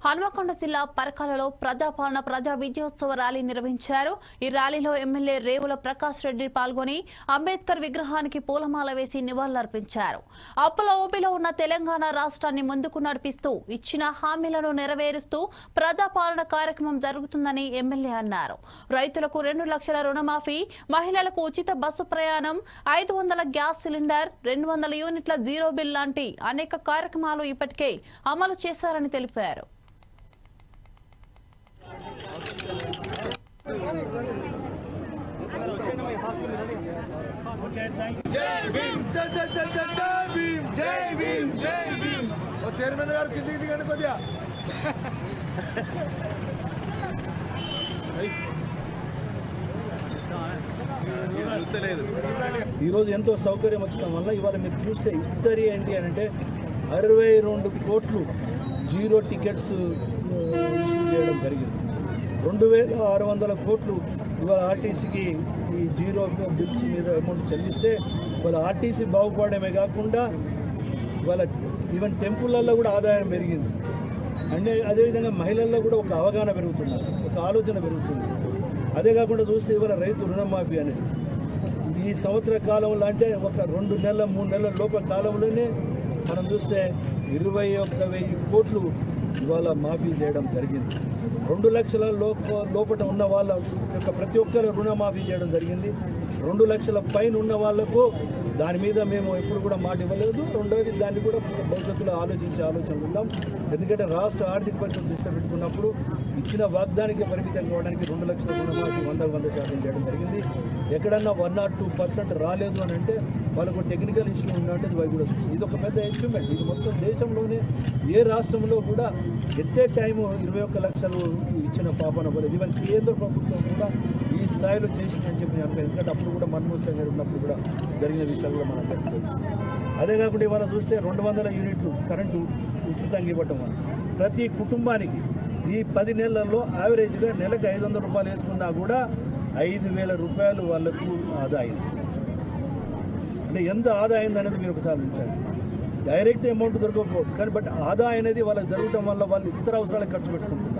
హన్మకొండ జిల్లా పరకాలలో ప్రజాపాలన ప్రజా విజయోత్సవ ర్యాలీ నిర్వహించారు. ఈ ర్యాలీలో ఎమ్మెల్యే రేవుల ప్రకాష్ రెడ్డి పాల్గొని అంబేద్కర్ విగ్రహానికి పూలమాల వేసి నివాళులర్పించారు. అప్పుల ఊబిలో ఉన్న తెలంగాణ రాష్ట్రాన్ని ముందుకు నడిపిస్తూ ఇచ్చిన హామీలను నెరవేరుస్తూ ప్రజాపాలన కార్యక్రమం జరుగుతుందని ఎమ్మెల్యే అన్నారు. రైతులకు 2 లక్షల రుణమాఫీ, మహిళలకు ఉచిత బస్సు ప్రయాణం, 500 గ్యాస్ సిలిండర్, 200 యూనిట్ల జీరో బిల్ లాంటి అనేక కార్యక్రమాలు ఇప్పటికే అమలు చేశారని తెలిపారు. చైర్మన్ గారు కిందికి దిగండి కొద్దిగా. ఈరోజు ఎంతో సౌకర్యం వచ్చడం వల్ల ఇవాళ మీరు చూస్తే హిస్టరీ ఏంటి అని అంటే 62 కోట్లు జీరో టికెట్స్ ఇష్యూ చేయడం జరిగింది. 2600 కోట్లు ఇవాళ ఆర్టీసీకి ఈ జీరో బిల్స్ మీద అమౌంట్ చెల్లిస్తే వాళ్ళ ఆర్టీసీ బాగుపడమే కాకుండా వాళ్ళ ఈవెన్ టెంపుల్లలో కూడా ఆదాయం పెరిగింది. అంటే అదేవిధంగా మహిళల్లో కూడా ఒక అవగాహన పెరుగుతున్నారు, ఒక ఆలోచన పెరుగుతుంది. అదే కాకుండా చూస్తే ఇవాళ రైతు రుణమాఫీ అనేది ఈ సంవత్సర కాలంలో అంటే ఒక 2 నెలల 3 నెలల లోపల కాలంలోనే మనం చూస్తే 21,000 కోట్లు ఇవాళ మాఫీ చేయడం జరిగింది. 2 లక్షల లోపల ఉన్న వాళ్ళ యొక్క ప్రతి ఒక్కరు రుణమాఫీ చేయడం జరిగింది. 2 లక్షల పైన ఉన్న వాళ్లకు దాని మీద మేము ఎప్పుడు కూడా మాట ఇవ్వలేదు. రెండోది దాన్ని కూడా భవిష్యత్తులో ఆలోచన ఉందాం. ఎందుకంటే రాష్ట్ర ఆర్థిక పరిస్థితి దృష్టిలో పెట్టుకున్నప్పుడు ఇచ్చిన వాగ్దానికి పరిమితం కావడానికి 2 లక్షల రుణమాఫీ 100% చేయడం జరిగింది. ఎక్కడన్నా 1 or 2% రాలేదు అని అంటే వాళ్ళకు టెక్నికల్ ఇష్యూ ఉన్నట్టు అది కూడా చూస్తుంది. ఇది ఒక పెద్ద అచీవ్మెంట్. ఇది మొత్తం దేశంలోనే ఏ రాష్ట్రంలో కూడా ఎట్ ఏ టైము 21 లక్షలు ఇచ్చిన పాపన పోలేదు. ఈవెన్ కేంద్ర ప్రభుత్వం కూడా ఈ స్థాయిలో చేసిందని చెప్పి నేను అనుకున్నాను. ఎందుకంటే అప్పుడు కూడా మన్మోహన్ సింగ్ గారు ఉన్నప్పుడు కూడా జరిగిన విషయాలు కూడా మనం తెలుసు. అదే కాకుండా ఇవాళ చూస్తే 200 యూనిట్లు కరెంటు ఉచితంగా ఇవ్వటం వల్ల ప్రతి కుటుంబానికి ఈ 10 నెలల్లో యావరేజ్గా నెలకు 500 రూపాయలు వేసుకున్నా కూడా 5,000 రూపాయలు వాళ్ళకు ఆదా అయింది. అంటే ఎంత ఆదా అయింది అనేది మీరు ఒకసారి ఆలోచించండి. డైరెక్ట్ అమౌంట్ దొరకకపోవచ్చు కానీ బట్ ఆదా అనేది వాళ్ళకి జరగడం వల్ల వాళ్ళు ఇతర అవసరాలకు ఖర్చు పెట్టుకుంటున్నారు.